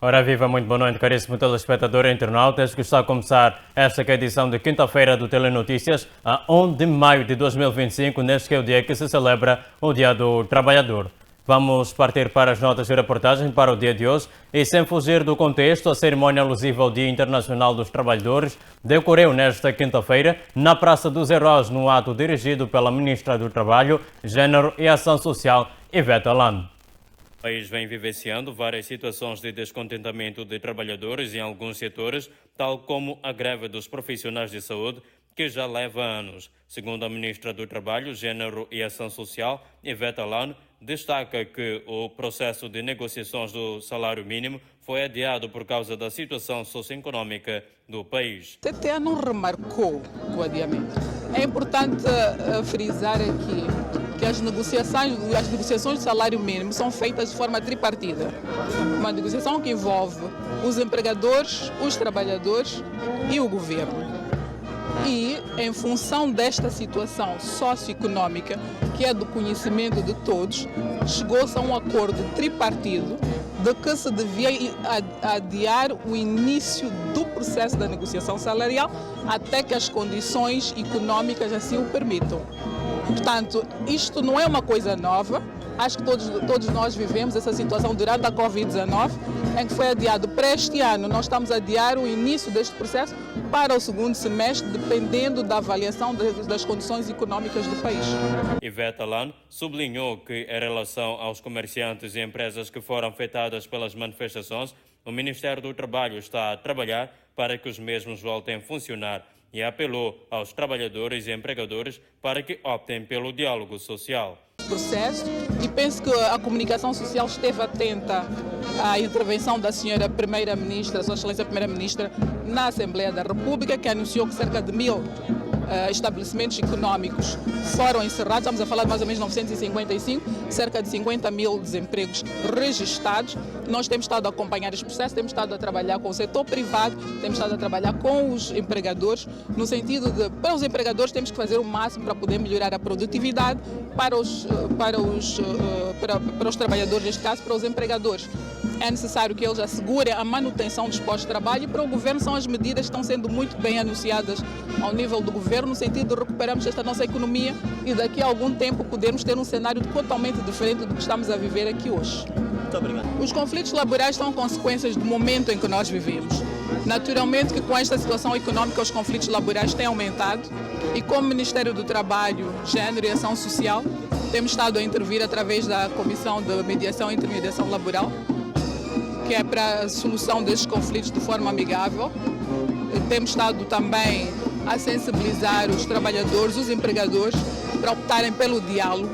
Ora viva, muito boa noite, caríssimo telespectador e internautas, que está a começar esta que é a edição de quinta-feira do Telenotícias, a 1 de maio de 2025, neste que é o dia que se celebra o Dia do Trabalhador. Vamos partir para as notas de reportagem para o dia de hoje e, sem fugir do contexto, a cerimónia alusiva ao Dia Internacional dos Trabalhadores decorreu nesta quinta-feira na Praça dos Heróis, no ato dirigido pela Ministra do Trabalho, Gênero e Ação Social, Ivete Alano. O país vem vivenciando várias situações de descontentamento de trabalhadores em alguns setores, tal como a greve dos profissionais de saúde, que já leva anos. Segundo a Ministra do Trabalho, Gênero e Ação Social, Ivete Alano, destaca que o processo de negociações do salário mínimo foi adiado por causa da situação socioeconômica do país. A CTA não remarcou o adiamento. É importante frisar aqui que as negociações de salário mínimo são feitas de forma tripartida. Uma negociação que envolve os empregadores, os trabalhadores e o governo. E, em função desta situação socioeconômica, que é do conhecimento de todos, chegou-se a um acordo tripartido de que se devia adiar o início do processo da negociação salarial até que as condições econômicas assim o permitam. Portanto, isto não é uma coisa nova. Acho que todos nós vivemos essa situação durante a Covid-19, em que foi adiado para este ano. Nós estamos a adiar o início deste processo para o segundo semestre, dependendo da avaliação das condições econômicas do país. Ivete Alano sublinhou que, em relação aos comerciantes e empresas que foram afetadas pelas manifestações, o Ministério do Trabalho está a trabalhar para que os mesmos voltem a funcionar e apelou aos trabalhadores e empregadores para que optem pelo diálogo social. Processo, e penso que a comunicação social esteve atenta à intervenção da senhora Primeira-Ministra, Sua Excelência Primeira-Ministra, na Assembleia da República, que anunciou que cerca de 1000 estabelecimentos econômicos foram encerrados. Estamos a falar de mais ou menos 955, cerca de 50 mil desempregos registados. Nós temos estado a acompanhar este processo, temos estado a trabalhar com o setor privado, temos estado a trabalhar com os empregadores, no sentido de, para os empregadores, temos que fazer o máximo para poder melhorar a produtividade, para os trabalhadores, neste caso, para os empregadores. É necessário que eles assegurem a manutenção dos postos de trabalho, e para o governo são as medidas que estão sendo muito bem anunciadas ao nível do governo, no sentido de recuperarmos esta nossa economia e daqui a algum tempo podermos ter um cenário totalmente diferente do que estamos a viver aqui hoje. Muito obrigado. Os conflitos laborais são consequências do momento em que nós vivemos. Naturalmente que com esta situação econômica os conflitos laborais têm aumentado, e como Ministério do Trabalho, Gênero e Ação Social, temos estado a intervir através da Comissão de Mediação e Intermediação Laboral, que é para a solução desses conflitos de forma amigável. Temos estado também a sensibilizar os trabalhadores, os empregadores, para optarem pelo diálogo.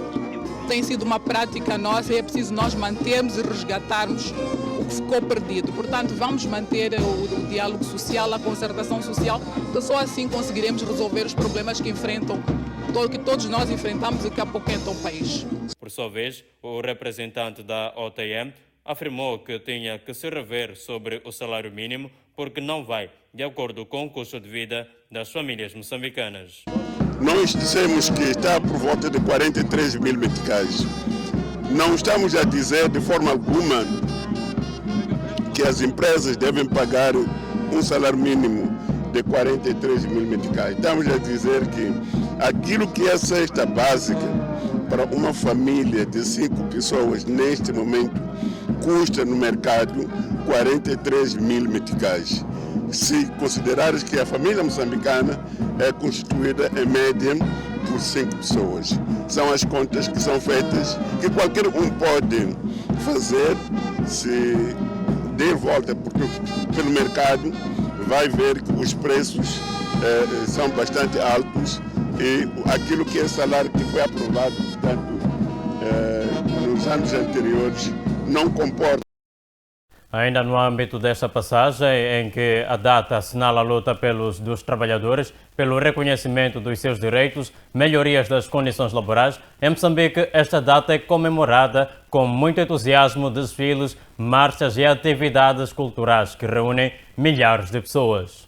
Tem sido uma prática nossa e é preciso nós mantermos e resgatarmos o que ficou perdido. Portanto, vamos manter o diálogo social, a concertação social, que só assim conseguiremos resolver os problemas que todos nós enfrentamos e que apoquentam o país. Por sua vez, o representante da OTM afirmou que tinha que se rever sobre o salário mínimo porque não vai de acordo com o custo de vida das famílias moçambicanas. Nós dissemos que está por volta de 43 mil meticais. Não estamos a dizer de forma alguma que as empresas devem pagar um salário mínimo de 43 mil meticais. Estamos a dizer que aquilo que é a cesta básica para uma família de 5 pessoas neste momento custa no mercado 43 mil meticais. Se considerares que a família moçambicana é constituída em média por 5 pessoas. São as contas que são feitas, que qualquer um pode fazer. Se der volta pelo mercado, vai ver que os preços são bastante altos, e aquilo que é salário que foi aprovado, portanto, nos anos anteriores, não comporta. Ainda no âmbito desta passagem, em que a data assinala a luta dos trabalhadores pelo reconhecimento dos seus direitos, melhorias das condições laborais, em Moçambique esta data é comemorada com muito entusiasmo, desfiles, marchas e atividades culturais que reúnem milhares de pessoas.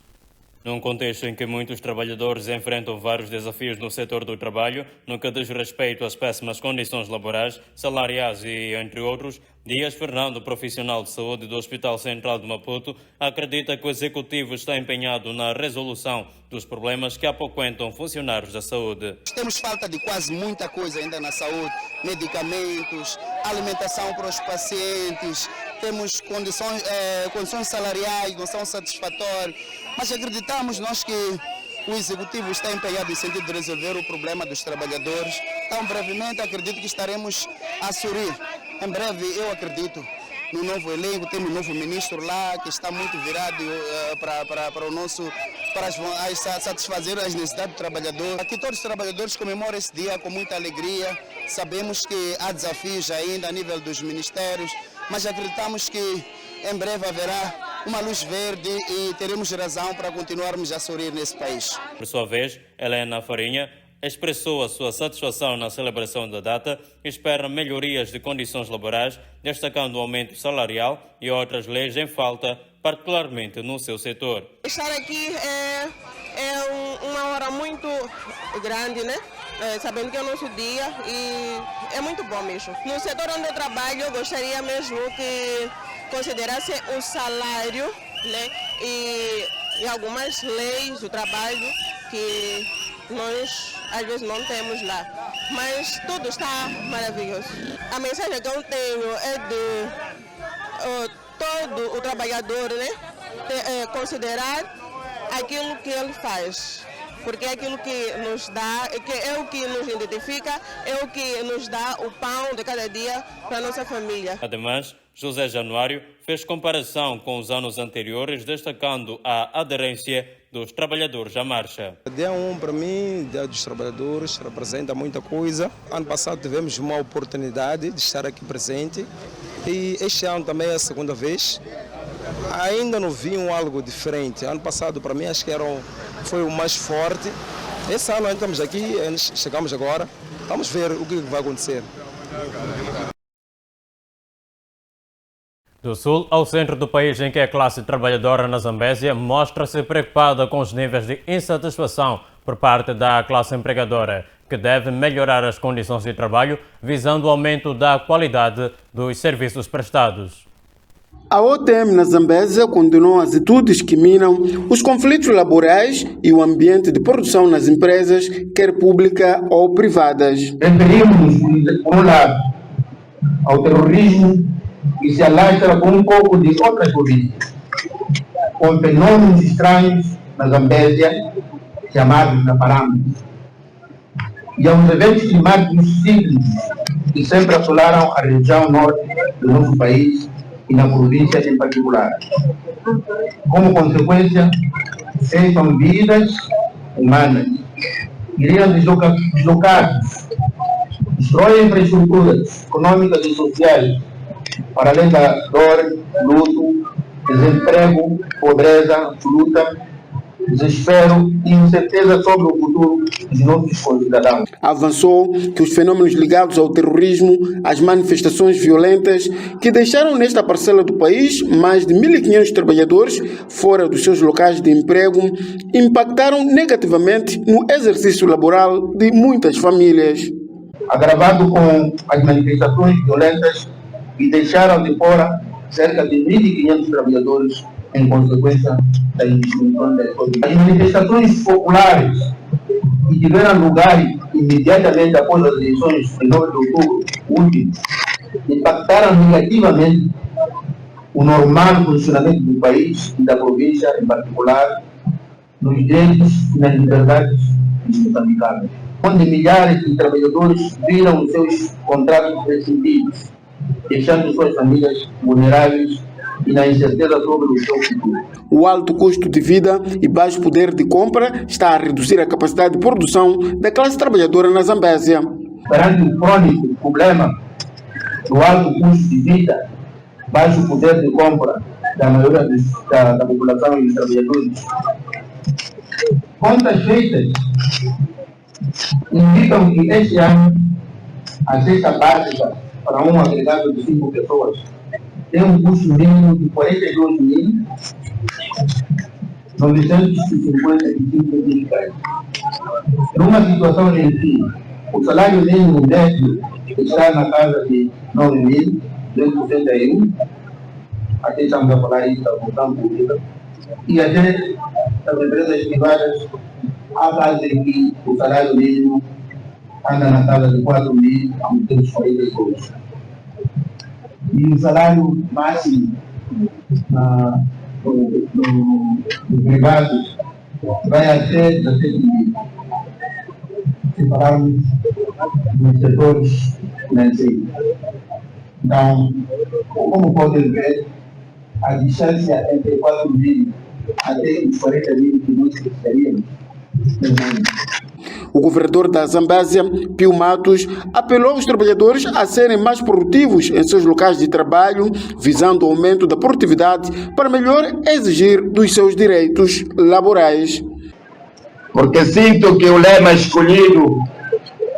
Num contexto em que muitos trabalhadores enfrentam vários desafios no setor do trabalho, no que diz respeito às péssimas condições laborais, salariais e entre outros, Dias Fernando, profissional de saúde do Hospital Central de Maputo, acredita que o Executivo está empenhado na resolução dos problemas que apoquentam funcionários da saúde. Temos falta de quase muita coisa ainda na saúde, medicamentos, alimentação para os pacientes, temos condições salariais não são satisfatórias, mas acreditamos nós que o Executivo está empenhado em sentido de resolver o problema dos trabalhadores. Então, brevemente, acredito que estaremos a sorrir. Em breve, eu acredito no novo elenco, temos um novo ministro lá que está muito virado para satisfazer as necessidades do trabalhador. Aqui todos os trabalhadores comemoram esse dia com muita alegria. Sabemos que há desafios ainda a nível dos ministérios, mas acreditamos que em breve haverá uma luz verde e teremos razão para continuarmos a sorrir nesse país. Por sua vez, Helena Farinha expressou a sua satisfação na celebração da data e espera melhorias de condições laborais, destacando o aumento salarial e outras leis em falta, particularmente no seu setor. Estar aqui é uma hora muito grande, né? Sabendo que é o nosso dia e é muito bom mesmo. No setor onde eu trabalho, eu gostaria mesmo que considerasse o salário, né? E algumas leis do trabalho que nós às vezes não temos lá, mas tudo está maravilhoso. A mensagem que eu tenho é de todo o trabalhador, né, considerar aquilo que ele faz, porque é aquilo que nos dá, é o que nos identifica, é o que nos dá o pão de cada dia para a nossa família. Ademais, José Januário fez comparação com os anos anteriores, destacando a aderência dos trabalhadores à marcha. Dia 1, para mim, Dia dos Trabalhadores, representa muita coisa. Ano passado tivemos uma oportunidade de estar aqui presente e este ano também é a segunda vez. Ainda não vi algo diferente. Ano passado, para mim, acho que foi o mais forte. Esse ano ainda estamos aqui, chegamos agora. Vamos ver o que vai acontecer. Do sul ao centro do país, em que a classe trabalhadora na Zambésia mostra-se preocupada com os níveis de insatisfação por parte da classe empregadora, que deve melhorar as condições de trabalho, visando o aumento da qualidade dos serviços prestados. A OTM na Zambésia condenou atitudes que minam os conflitos laborais e o ambiente de produção nas empresas, quer pública ou privadas. Referimos, por um lado, ao terrorismo que se alastra com um pouco de outras políticas, com fenômenos estranhos na Zambésia, chamados na parâmetros, e aos eventos climáticos cíclicos que sempre assolaram a região norte do nosso país e na província em particular. Como consequência, ceifam vidas humanas, criam deslocados, destroem infraestruturas econômicas e sociais, para além da dor, luto, desemprego, pobreza, luta, desespero e incerteza sobre o futuro dos nossos cidadãos. Avançou que os fenômenos ligados ao terrorismo, as manifestações violentas, que deixaram nesta parcela do país mais de 1.500 trabalhadores fora dos seus locais de emprego, impactaram negativamente no exercício laboral de muitas famílias. Agravado com as manifestações violentas que deixaram de fora cerca de 1.500 trabalhadores em consequência da instituição da economia. As manifestações populares que tiveram lugar imediatamente após as eleições de 9 de outubro último impactaram negativamente o normal funcionamento do país e da província em particular, nos direitos e nas liberdades moçambicanas, onde milhares de trabalhadores viram os seus contratos rescindidos, deixando suas famílias vulneráveis e na incerteza sobre o seu futuro. O alto custo de vida e baixo poder de compra está a reduzir a capacidade de produção da classe trabalhadora na Zambésia. Perante o crônico problema do alto custo de vida, baixo poder de compra da maioria da população e dos trabalhadores, contas feitas indicam que este ano a cesta básica para um agregado de 5 pessoas tem um custo mínimo de 42.000 955 meticais. Numa situação em que o salário mínimo médio está na casa de 9.271, até estamos a falar isso da função pública, e até as empresas privadas, há casos em que o salário mínimo anda na casa de 4.242. E o salário máximo no privado vai até 17.000. Se falarmos nos setores financeiros. Então, como podem ver, a distância entre 4.000 até os 40.000 que nós precisaríamos. O governador da Zambésia, Pio Matos, apelou aos trabalhadores a serem mais produtivos em seus locais de trabalho, visando o aumento da produtividade para melhor exigir dos seus direitos laborais. Porque sinto que o lema escolhido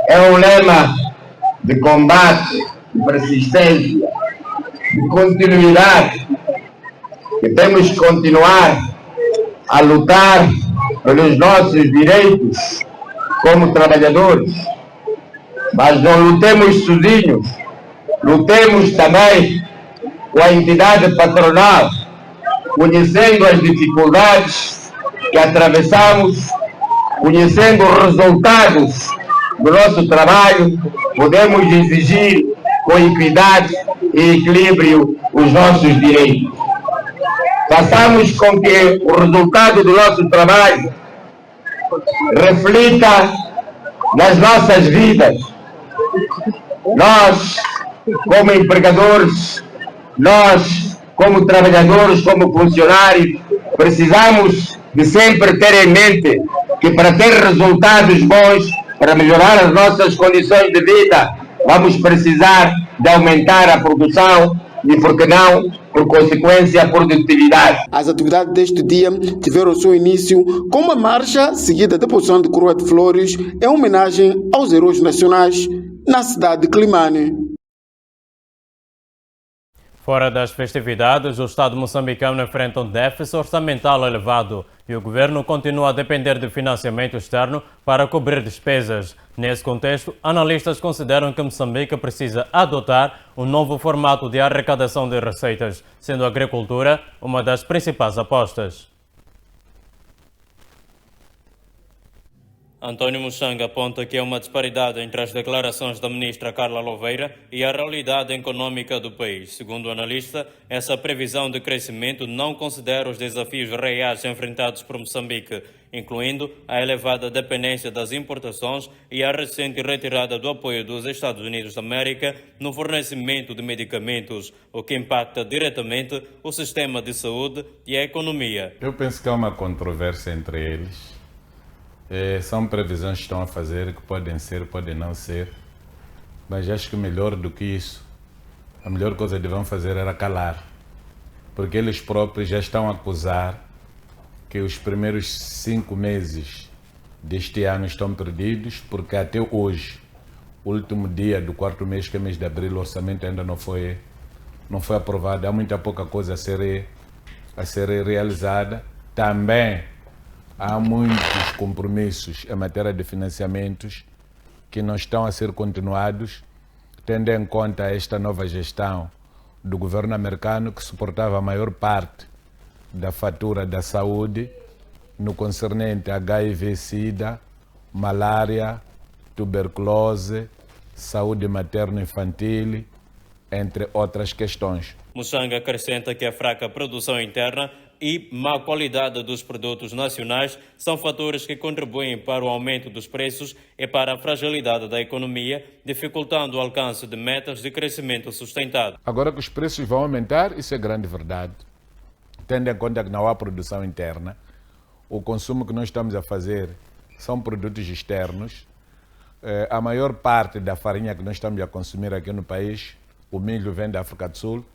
é um lema de combate, de persistência, de continuidade, que temos que continuar a lutar pelos nossos direitos como trabalhadores, mas não lutemos sozinhos, lutemos também com a entidade patronal, conhecendo as dificuldades que atravessamos, conhecendo os resultados do nosso trabalho, podemos exigir com equidade e equilíbrio os nossos direitos. Façamos com que o resultado do nosso trabalho reflita nas nossas vidas. Nós, como empregadores, nós, como trabalhadores, como funcionários, precisamos de sempre ter em mente que para ter resultados bons, para melhorar as nossas condições de vida, vamos precisar de aumentar a produção e, por que não, por consequência, a produtividade. As atividades deste dia tiveram seu início com uma marcha seguida da deposição de coroa de flores em homenagem aos heróis nacionais na cidade de Climane. Fora das festividades, o Estado moçambicano enfrenta um déficit orçamental elevado e o governo continua a depender de financiamento externo para cobrir despesas. Nesse contexto, analistas consideram que Moçambique precisa adotar um novo formato de arrecadação de receitas, sendo a agricultura uma das principais apostas. António Muxanga aponta que há uma disparidade entre as declarações da ministra Carla Louveira e a realidade econômica do país. Segundo o analista, essa previsão de crescimento não considera os desafios reais enfrentados por Moçambique, incluindo a elevada dependência das importações e a recente retirada do apoio dos Estados Unidos da América no fornecimento de medicamentos, o que impacta diretamente o sistema de saúde e a economia. Eu penso que há uma controvérsia entre eles. São previsões que estão a fazer, que podem ser, podem não ser, mas acho que melhor do que isso, a melhor coisa que devem fazer era calar, porque eles próprios já estão a acusar que os primeiros 5 meses deste ano estão perdidos, porque até hoje, o último dia do 4º mês, que é mês de abril, o orçamento ainda não foi aprovado, há muita pouca coisa a ser realizada. Também há muitos compromissos em matéria de financiamentos que não estão a ser continuados, tendo em conta esta nova gestão do governo americano, que suportava a maior parte da fatura da saúde no concernente HIV-Sida, malária, tuberculose, saúde materno-infantil, entre outras questões. Muxanga acrescenta que a fraca produção interna e má qualidade dos produtos nacionais são fatores que contribuem para o aumento dos preços e para a fragilidade da economia, dificultando o alcance de metas de crescimento sustentado. Agora que os preços vão aumentar, isso é grande verdade. Tendo em conta que não há produção interna, o consumo que nós estamos a fazer são produtos externos. A maior parte da farinha que nós estamos a consumir aqui no país, o milho vem da África do Sul.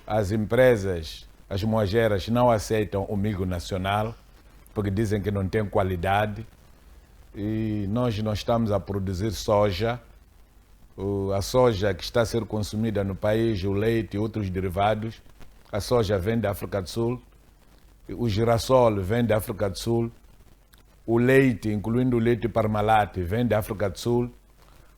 As empresas, as moageiras não aceitam o milho nacional, porque dizem que não tem qualidade. E nós não estamos a produzir soja. A soja que está a ser consumida no país, o leite e outros derivados, a soja vem da África do Sul. o girassol vem da África do Sul, o leite, incluindo o leite Parmalat, vem da África do Sul,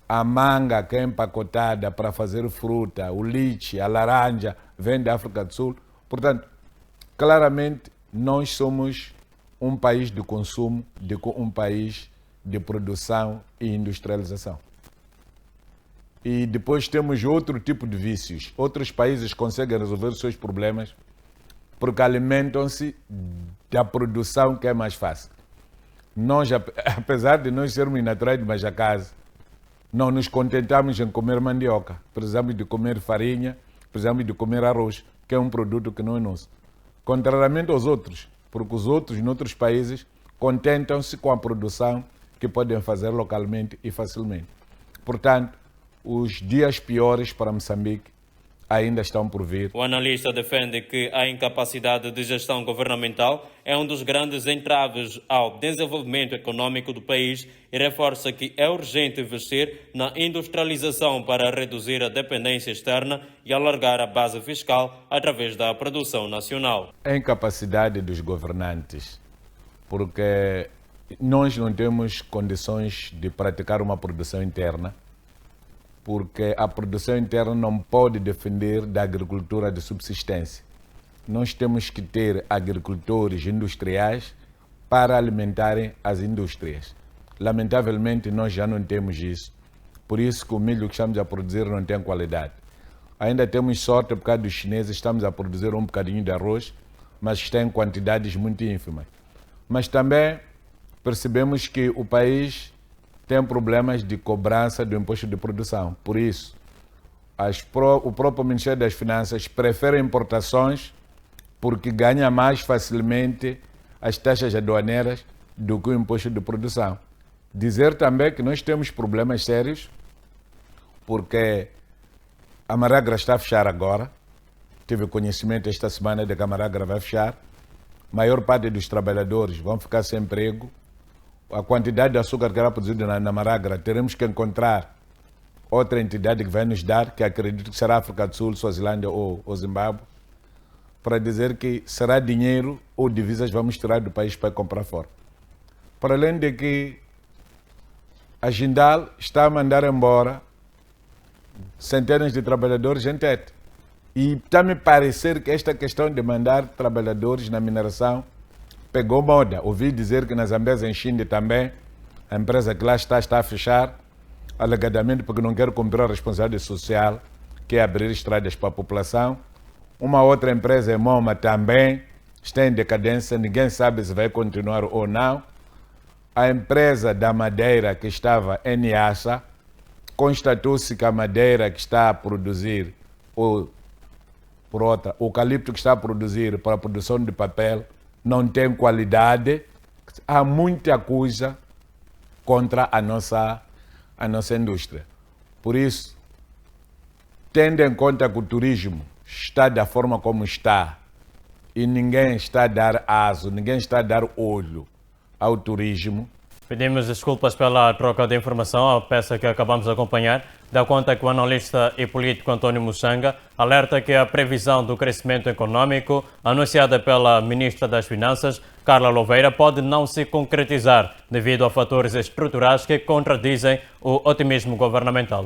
a manga que é empacotada para fazer fruta, o lychee, a laranja, vem da África do Sul. Portanto, claramente, nós somos um país de consumo, um país de produção e industrialização. E depois temos outro tipo de vícios. Outros países conseguem resolver os seus problemas porque alimentam-se da produção que é mais fácil. Nós, apesar de nós sermos naturais de Majacase, não nos contentamos em comer mandioca. Precisamos de comer farinha, precisamos de comer arroz, que é um produto que não é nosso. Contrariamente aos outros, porque os outros, em outros países, contentam-se com a produção que podem fazer localmente e facilmente. Portanto, os dias piores para Moçambique ainda estão por vir. O analista defende que a incapacidade de gestão governamental é um dos grandes entraves ao desenvolvimento econômico do país e reforça que é urgente investir na industrialização para reduzir a dependência externa e alargar a base fiscal através da produção nacional. A incapacidade dos governantes, porque nós não temos condições de praticar uma produção interna, porque a produção interna não pode depender da agricultura de subsistência. Nós temos que ter agricultores industriais para alimentarem as indústrias. Lamentavelmente, nós já não temos isso. Por isso que o milho que estamos a produzir não tem qualidade. Ainda temos sorte por causa dos chineses, estamos a produzir um bocadinho de arroz, mas está em quantidades muito ínfimas. Mas também percebemos que o país tem problemas de cobrança do imposto de produção. Por isso, o próprio Ministério das Finanças prefere importações porque ganha mais facilmente as taxas aduaneiras do que o imposto de produção. Dizer também que nós temos problemas sérios porque a Maragra está a fechar agora. Tive conhecimento esta semana de que a Maragra vai fechar. A maior parte dos trabalhadores vão ficar sem emprego. A quantidade de açúcar que era produzido na Maragra, teremos que encontrar outra entidade que vai nos dar, que acredito que será a África do Sul, Suazilândia ou Zimbábue, para dizer que será dinheiro ou divisas vamos tirar do país para comprar fora. Para além de que a Jindal está a mandar embora centenas de trabalhadores em Tete. E está a me parecer que esta questão de mandar trabalhadores na mineração pegou moda. Ouvi dizer que na Zambésia, em Xinde também, a empresa que lá está a fechar, alegadamente porque não quer cumprir a responsabilidade social, que é abrir estradas para a população. Uma outra empresa em Moma também está em decadência, ninguém sabe se vai continuar ou não. A empresa da madeira que estava em Niassa, constatou-se que a madeira que está a produzir, ou por outra, o eucalipto que está a produzir para a produção de papel, não tem qualidade. Há muita coisa contra a nossa indústria. Por isso, tendo em conta que o turismo está da forma como está e ninguém está a dar aso, ninguém está a dar olho ao turismo. Pedimos desculpas pela troca de informação. A peça que acabamos de acompanhar dá conta que o analista e político António Muxanga alerta que a previsão do crescimento econômico anunciada pela Ministra das Finanças, Carla Louveira, pode não se concretizar devido a fatores estruturais que contradizem o otimismo governamental.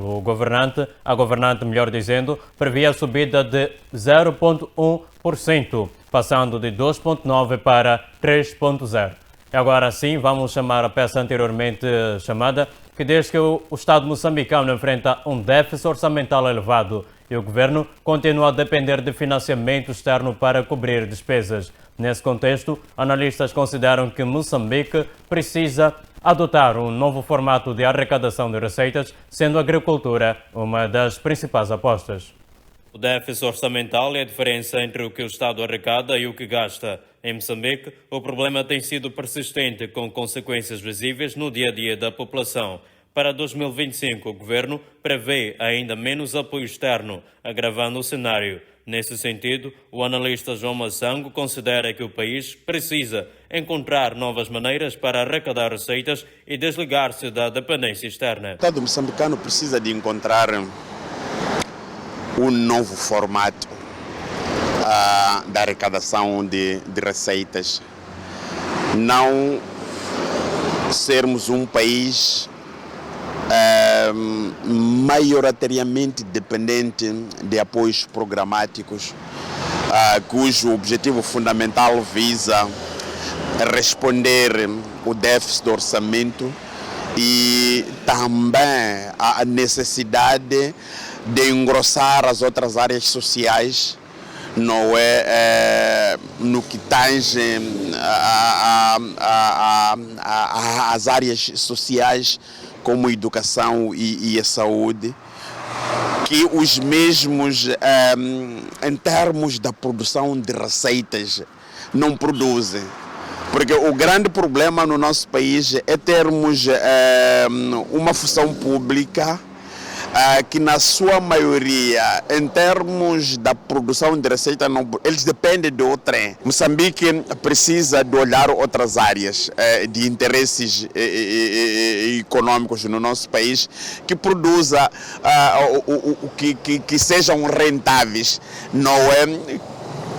A governante, melhor dizendo, previa a subida de 0,1%, passando de 2,9% para 3,0%. Agora sim, vamos chamar a peça anteriormente chamada, que diz que o Estado moçambicano enfrenta um déficit orçamental elevado e o governo continua a depender de financiamento externo para cobrir despesas. Nesse contexto, analistas consideram que Moçambique precisa adotar um novo formato de arrecadação de receitas, sendo a agricultura uma das principais apostas. O déficit orçamental é a diferença entre o que o Estado arrecada e o que gasta. Em Moçambique, o problema tem sido persistente, com consequências visíveis no dia-a-dia da população. Para 2025, o governo prevê ainda menos apoio externo, agravando o cenário. Nesse sentido, o analista João Massango considera que o país precisa encontrar novas maneiras para arrecadar receitas e desligar-se da dependência externa. O Estado moçambicano precisa de encontrar um novo formato da arrecadação de receitas. Não sermos um país maioritariamente dependente de apoios programáticos, cujo objetivo fundamental visa responder o déficit do orçamento e também a necessidade de engrossar as outras áreas sociais, não é, no que tange as áreas sociais como a educação e a saúde, que os mesmos, em termos da produção de receitas, não produzem. Porque o grande problema no nosso país é termos uma função pública que na sua maioria, em termos da produção de receita, eles dependem do trem. Moçambique precisa de olhar outras áreas de interesses econômicos no nosso país que produza que sejam rentáveis, não é?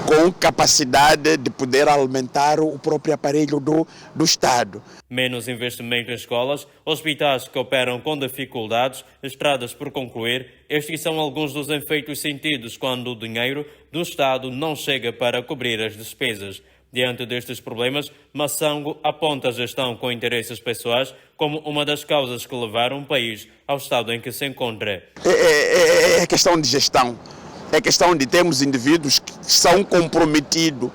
Com capacidade de poder alimentar o próprio aparelho do Estado. Menos investimento em escolas, hospitais que operam com dificuldades, estradas por concluir. Estes são alguns dos efeitos sentidos quando o dinheiro do Estado não chega para cobrir as despesas. Diante destes problemas, Massango aponta a gestão com interesses pessoais como uma das causas que levaram o país ao estado em que se encontra. É questão de gestão. É questão de termos indivíduos que são comprometidos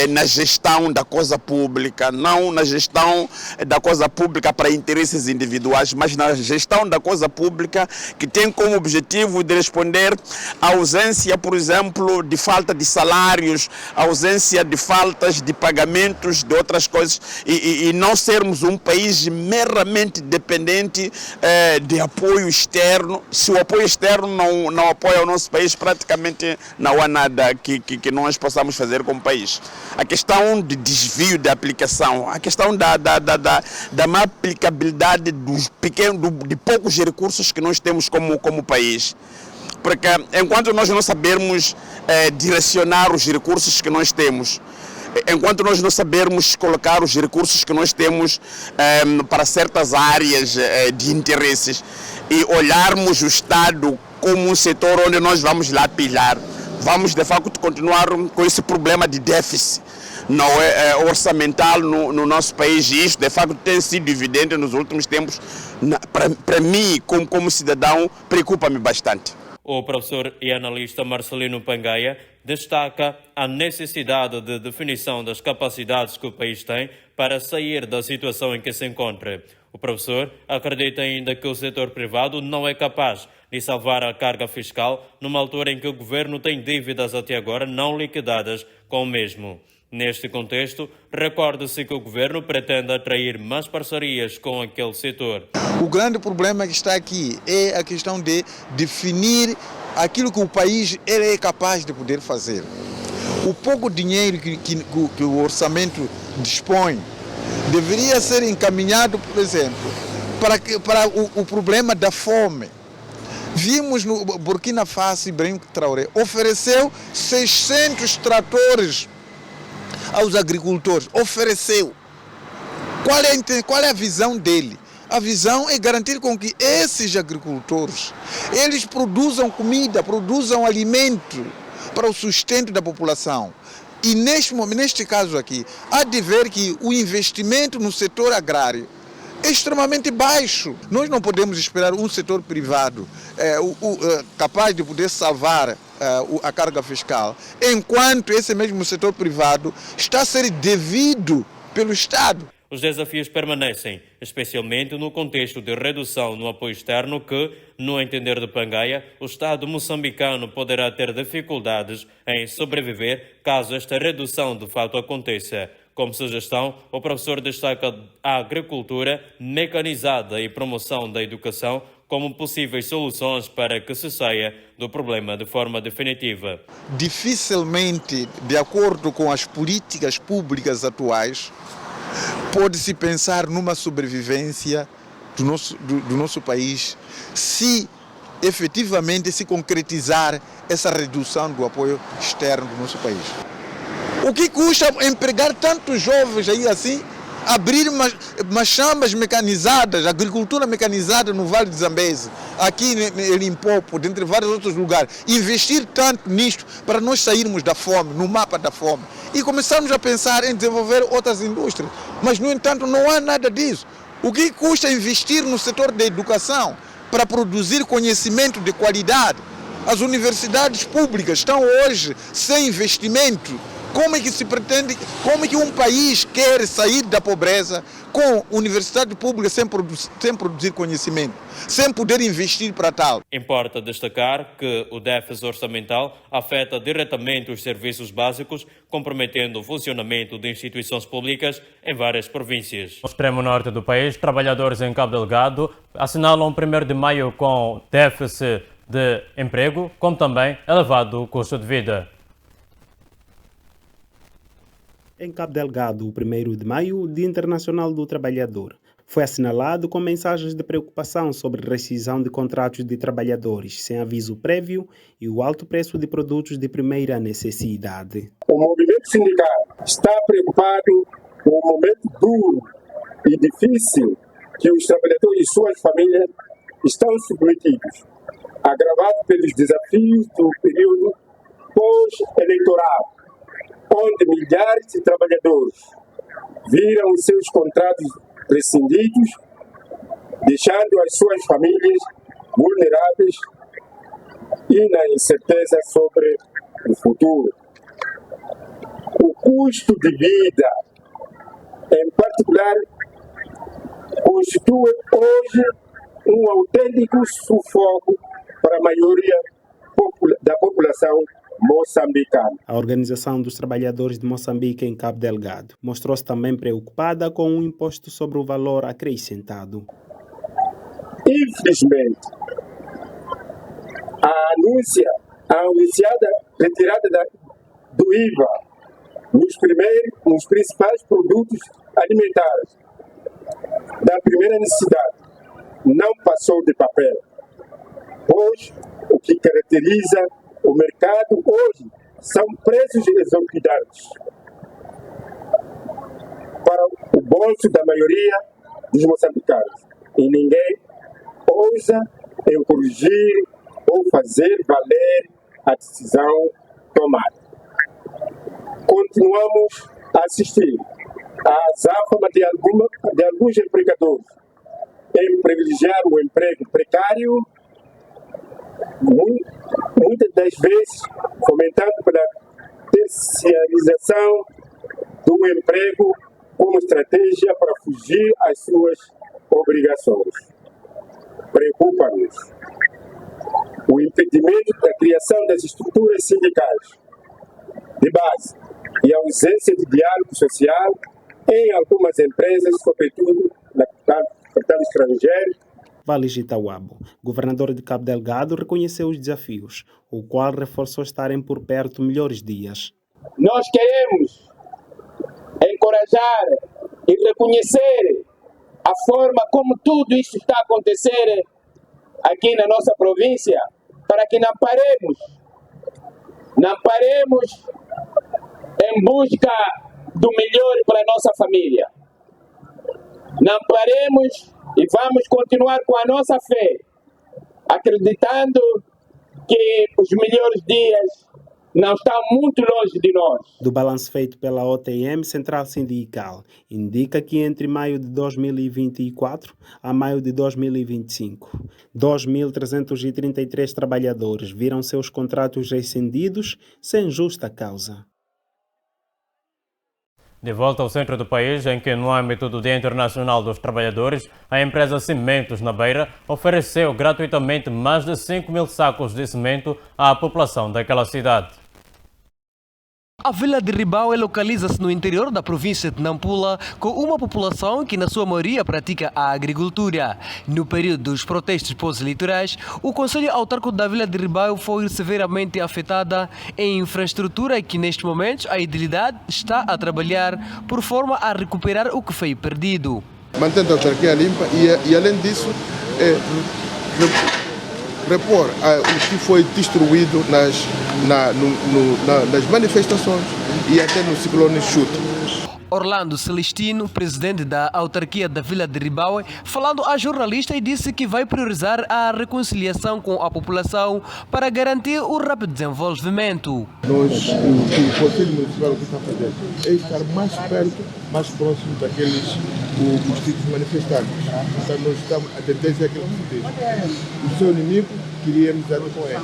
na gestão da coisa pública, não na gestão da coisa pública para interesses individuais, mas na gestão da coisa pública que tem como objetivo de responder à ausência, por exemplo, de falta de salários, à ausência de faltas de pagamentos, de outras coisas, e não sermos um país meramente dependente de apoio externo. Se o apoio externo não apoia o nosso país, praticamente não há nada que nós possamos fazer como país. A questão de desvio de aplicação, a questão da má aplicabilidade de poucos recursos que nós temos como país. Porque enquanto nós não sabermos direcionar os recursos que nós temos, enquanto nós não sabermos colocar os recursos que nós temos para certas áreas de interesses e olharmos o Estado como um setor onde nós vamos lá pilhar, vamos de facto continuar com esse problema de déficit não é orçamental no nosso país, e isso de facto tem sido evidente nos últimos tempos. Para mim, como cidadão, preocupa-me bastante. O professor e analista Marcelino Pangaia destaca a necessidade de definição das capacidades que o país tem para sair da situação em que se encontra. O professor acredita ainda que o setor privado não é capaz de salvar a carga fiscal numa altura em que o governo tem dívidas até agora não liquidadas com o mesmo. Neste contexto, recorde-se que o governo pretende atrair mais parcerias com aquele setor. O grande problema que está aqui é a questão de definir aquilo que o país é capaz de poder fazer. O pouco dinheiro que o orçamento dispõe deveria ser encaminhado, por exemplo, para o problema da fome. Vimos no Burkina Faso, Ibrahim Traoré ofereceu 600 tratores aos agricultores, ofereceu. Qual é a visão dele? A visão é garantir com que esses agricultores, eles produzam comida, produzam alimento para o sustento da população. E neste caso aqui, há de ver que o investimento no setor agrário é extremamente baixo. Nós não podemos esperar um setor privado capaz de poder salvar a carga fiscal, enquanto esse mesmo setor privado está a ser devido pelo Estado. Os desafios permanecem, especialmente no contexto de redução no apoio externo que, no entender de Pangaia, o Estado moçambicano poderá ter dificuldades em sobreviver caso esta redução de fato aconteça. Como sugestão, o professor destaca a agricultura mecanizada e promoção da educação como possíveis soluções para que se saia do problema de forma definitiva. Dificilmente, de acordo com as políticas públicas atuais, pode-se pensar numa sobrevivência do nosso país se efetivamente se concretizar essa redução do apoio externo do nosso país. O que custa empregar tantos jovens aí assim, abrir machambas mecanizadas, agricultura mecanizada no Vale de Zambeze, aqui em Limpopo, dentre vários outros lugares, investir tanto nisto para nós sairmos da fome, no mapa da fome, e começarmos a pensar em desenvolver outras indústrias. Mas, no entanto, não há nada disso. O que custa investir no setor da educação para produzir conhecimento de qualidade? As universidades públicas estão hoje sem investimento. Como é que se pretende, como é que um país quer sair da pobreza com universidade pública sem produzir conhecimento, sem poder investir para tal? Importa destacar que o déficit orçamental afeta diretamente os serviços básicos, comprometendo o funcionamento de instituições públicas em várias províncias. No extremo norte do país, trabalhadores em Cabo Delgado assinalam 1º de maio com déficit de emprego, como também elevado custo de vida. Em Cabo Delgado, o 1º de maio, Dia Internacional do Trabalhador, foi assinalado com mensagens de preocupação sobre rescisão de contratos de trabalhadores sem aviso prévio e o alto preço de produtos de primeira necessidade. O movimento sindical está preocupado com o momento duro e difícil que os trabalhadores e suas famílias estão submetidos, agravado pelos desafios do período pós-eleitoral, onde milhares de trabalhadores viram os seus contratos rescindidos, deixando as suas famílias vulneráveis e na incerteza sobre o futuro. O custo de vida, em particular, constitui hoje um autêntico sufoco para a maioria da população moçambicana. A Organização dos Trabalhadores de Moçambique em Cabo Delgado mostrou-se também preocupada com o imposto sobre o valor acrescentado. Infelizmente, a anunciada retirada do IVA nos principais produtos alimentares da primeira necessidade não passou de papel, pois o que caracteriza o mercado hoje são preços exorbitantes para o bolso da maioria dos moçambicanos e ninguém ousa em corrigir ou fazer valer a decisão tomada. Continuamos a assistir à azáfama de alguns empregadores em privilegiar o emprego precário, muitas das vezes fomentado pela terceirização do emprego como estratégia para fugir às suas obrigações. Preocupa-nos o impedimento da criação das estruturas sindicais de base e a ausência de diálogo social em algumas empresas, sobretudo na capital estrangeira. Valis Itauabo, governador de Cabo Delgado, reconheceu os desafios, o qual reforçou estarem por perto melhores dias. Nós queremos encorajar e reconhecer a forma como tudo isso está a acontecer aqui na nossa província, para que não paremos em busca do melhor para a nossa família. Não paremos e vamos continuar com a nossa fé, acreditando que os melhores dias não estão muito longe de nós. Do balanço feito pela OTM Central Sindical, indica que entre maio de 2024 a maio de 2025, 2.333 trabalhadores viram seus contratos rescindidos sem justa causa. De volta ao centro do país, em que no âmbito do Dia Internacional dos Trabalhadores, a empresa Cimentos na Beira ofereceu gratuitamente mais de 5.000 sacos de cimento à população daquela cidade. A Vila de Ribau localiza-se no interior da província de Nampula, com uma população que na sua maioria pratica a agricultura. No período dos protestos pós-eleitorais, o Conselho Autárquico da Vila de Ribau foi severamente afetada em infraestrutura que neste momento a idilidade está a trabalhar por forma a recuperar o que foi perdido. Mantendo a autarquia limpa e além disso, repor o que foi destruído nas manifestações e até no ciclone Chuto. Orlando Celestino, presidente da autarquia da Vila de Ribaue, falando a jornalista, disse que vai priorizar a reconciliação com a população para garantir o rápido desenvolvimento. O Conselho Municipal que está fazendo é estar mais perto, mais próximo daqueles os títulos manifestantes. Então nós estamos a tendência é que eles o seu inimigo queríamos dar com ele.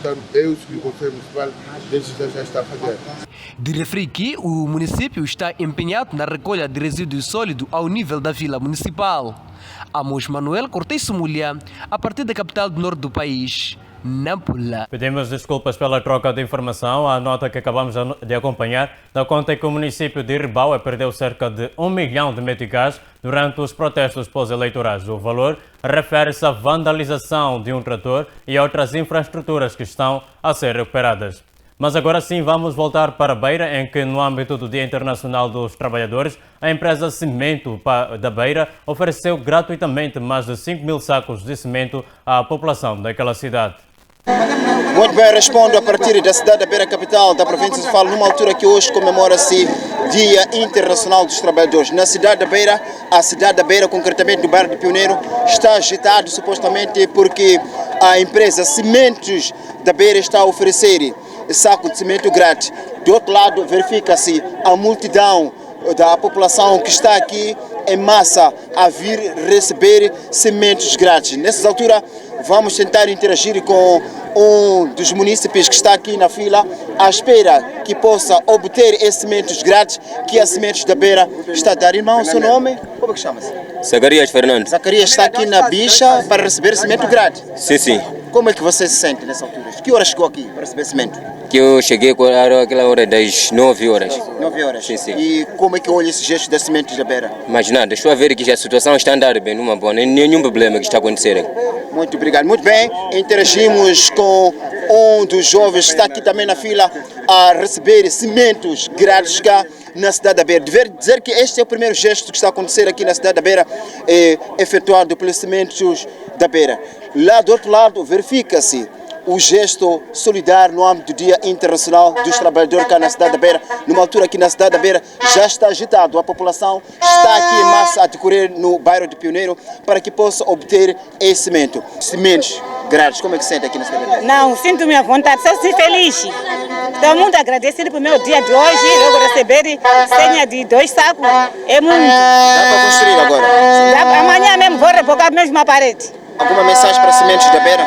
Então é isso que o Conselho Municipal já está a fazer. De referir que o município está empenhado na recolha de resíduos sólidos ao nível da vila municipal. Amos Manuel Cortes Mulher, a partir da capital do norte do país, Nampula. Pedimos desculpas pela troca de informação. A nota que acabamos de acompanhar dá conta que o município de Ribaue perdeu cerca de 1 milhão de meticais durante os protestos pós-eleitorais. O valor refere-se à vandalização de um trator e outras infraestruturas que estão a ser recuperadas. Mas agora sim vamos voltar para Beira, em que no âmbito do Dia Internacional dos Trabalhadores, a empresa Cimento da Beira ofereceu gratuitamente mais de 5 mil sacos de cimento à população daquela cidade. Muito bem, respondo a partir da cidade da Beira, capital da província de Falo, numa altura que hoje comemora-se Dia Internacional dos Trabalhadores. Na cidade da Beira, a cidade da Beira, concretamente no bairro de Pioneiro, está agitada supostamente porque a empresa Cimentos da Beira está a oferecer saco de cimento grátis. Do outro lado, verifica-se a multidão da população que está aqui em massa a vir receber cimentos grátis. Nessa altura, vamos tentar interagir com um dos munícipes que está aqui na fila à espera que possa obter esses cimentos grátis que a Cimentos da Beira está a dar. Irmão, seu nome? Como é que chama-se? Zacarias Fernandes. Zacarias está aqui na bicha para receber cimento grátis? Sim, sim. Como é que você se sente nessa altura? Que hora chegou aqui para receber cimento? Que eu cheguei aquela hora das 9 horas. 9 horas? Sim, sim. E como é que olha esse gesto da Cimentos da Beira? Mas nada, deixa eu ver que a situação está a andar bem, numa boa, nenhum problema que está acontecendo. Muito obrigado. Muito bem, interagimos com um dos jovens que está aqui também na fila a receber cimentos grátis cá na cidade da Beira. Dever dizer que este é o primeiro gesto que está a acontecer aqui na cidade da Beira, efetuado pelos Cimentos da Beira. Lá do outro lado, verifica-se o gesto solidário no âmbito do Dia Internacional dos Trabalhadores cá na cidade da Beira, numa altura que na cidade da Beira já está agitado. A população está aqui em massa a decorrer no bairro de Pioneiro para que possa obter esse cimento. Cimentos grátis, como é que se sente aqui na cidade da Beira? Não, sinto-me à vontade, sou feliz. Estou muito agradecida pelo meu dia de hoje, eu receber senha de 2 sacos, é muito. Dá para construir agora? Amanhã mesmo vou rebocar mesmo a parede. Alguma mensagem para Cimentos da Beira?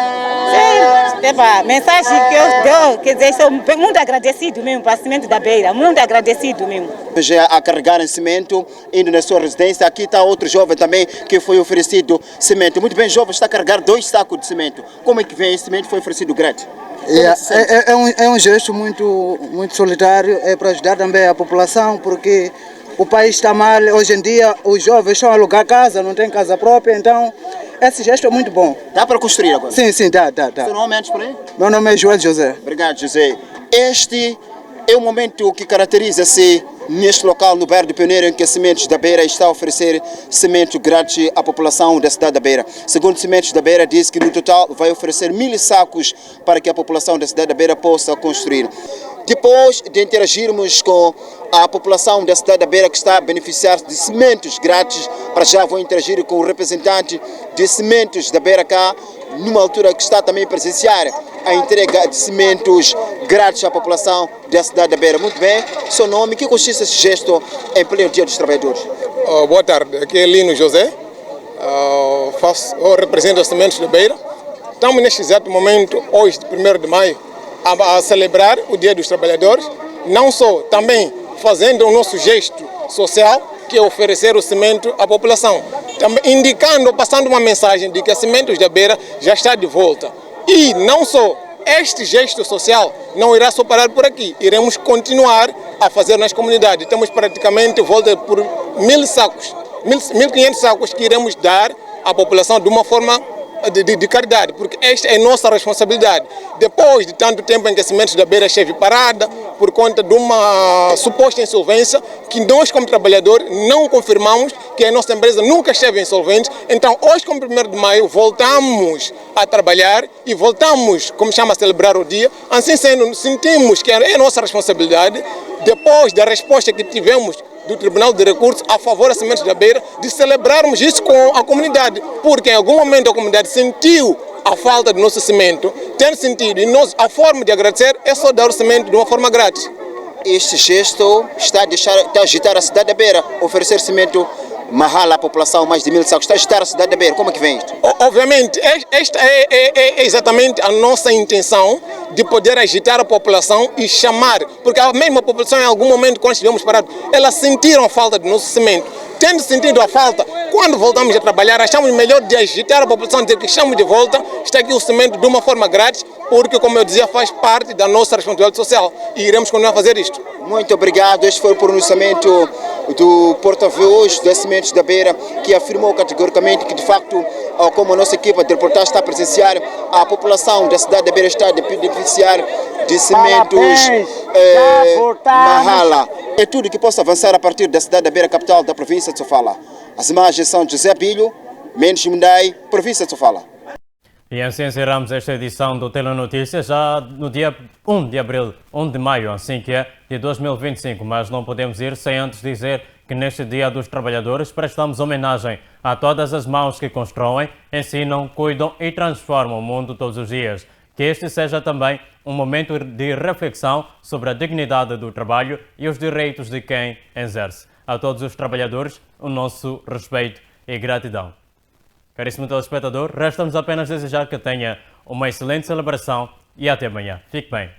Sim, a mensagem que eu dou, quer dizer, sou muito agradecido mesmo para o Cimento da Beira, muito agradecido mesmo. Já a carregar em cimento, indo na sua residência, aqui está outro jovem também que foi oferecido cimento. Muito bem, jovem, está a carregar 2 sacos de cimento. Como é que vem esse cimento? Foi oferecido grátis? É um gesto muito solidário, é para ajudar também a população, porque o país está mal, hoje em dia os jovens estão a alugar casa, não têm casa própria, então esse gesto é muito bom. Dá para construir agora? Sim, dá. Seu nome antes por aí? Meu nome é Joel José. Obrigado, José. Este é o momento que caracteriza-se neste local, no bairro de Pioneiro, em que a Cimentos da Beira está a oferecer cimento grátis à população da cidade da Beira. Segundo Cimentos da Beira, diz que no total vai oferecer 1000 sacos para que a população da cidade da Beira possa construir. Depois de interagirmos com a população da cidade da Beira que está a beneficiar de cimentos grátis, para já vou interagir com o representante de Cimentos da Beira cá, numa altura que está também a presenciar a entrega de cimentos grátis à população da cidade da Beira. Muito bem, seu nome, que consiste esse gesto em pleno Dia dos Trabalhadores? Boa tarde, aqui é Lino José, eu represento os Cimentos da Beira. Estamos neste exato momento, hoje, 1º de maio, a celebrar o Dia dos Trabalhadores, não só também fazendo o nosso gesto social, que é oferecer o cimento à população, também indicando, passando uma mensagem de que a Cimentos da Beira já está de volta. E não só este gesto social não irá só parar por aqui, iremos continuar a fazer nas comunidades. Temos praticamente volta por 1000 sacos, 1500 sacos que iremos dar à população de uma forma de caridade, porque esta é nossa responsabilidade. Depois de tanto tempo em que a Cimentos da Beira esteve parada, por conta de uma suposta insolvência que nós, como trabalhadores, não confirmamos que a nossa empresa nunca esteve insolvente. Então, hoje, como 1º de maio, voltamos a trabalhar e voltamos, como chama, a celebrar o dia. Assim sendo, sentimos que é nossa responsabilidade, depois da resposta que tivemos do Tribunal de Recursos a favor da Sementes da Beira, de celebrarmos isso com a comunidade, porque em algum momento a comunidade sentiu a falta do nosso cimento, tem sentido, e nós, a forma de agradecer é só dar o cimento de uma forma grátis. Este gesto está a agitar a cidade da Beira, oferecer cimento Mahala à população, mais de 1000 sacos, está a agitar a cidade da Beira. Como é que vem isto? Obviamente, esta é exatamente a nossa intenção de poder agitar a população e chamar, porque a mesma população, em algum momento, quando estivemos parados, elas sentiram a falta do nosso cimento. Tendo sentido a falta, quando voltamos a trabalhar, achamos melhor de agitar a população, dizer que estamos de volta, está aqui o cimento de uma forma grátis, porque, como eu dizia, faz parte da nossa responsabilidade social e iremos continuar a fazer isto. Muito obrigado. Este foi o pronunciamento do porta-voz da Sementes da Beira, que afirmou categoricamente que, de facto, como a nossa equipa de reportagem está a presenciar, a população da cidade da Beira está a beneficiar de cimentos Mahala. É tudo que possa avançar a partir da cidade da Beira, capital da província de Sofala. As imagens são de José Bilho, Mendes Mundai, província de Sofala. E assim encerramos esta edição do Telenotícias já no dia 1 de maio, assim que é, de 2025. Mas não podemos ir sem antes dizer que neste Dia dos Trabalhadores prestamos homenagem a todas as mãos que constroem, ensinam, cuidam e transformam o mundo todos os dias. Que este seja também um momento de reflexão sobre a dignidade do trabalho e os direitos de quem exerce. A todos os trabalhadores, o nosso respeito e gratidão. Caríssimo telespectador, resta-nos apenas desejar que tenha uma excelente celebração e até amanhã. Fique bem.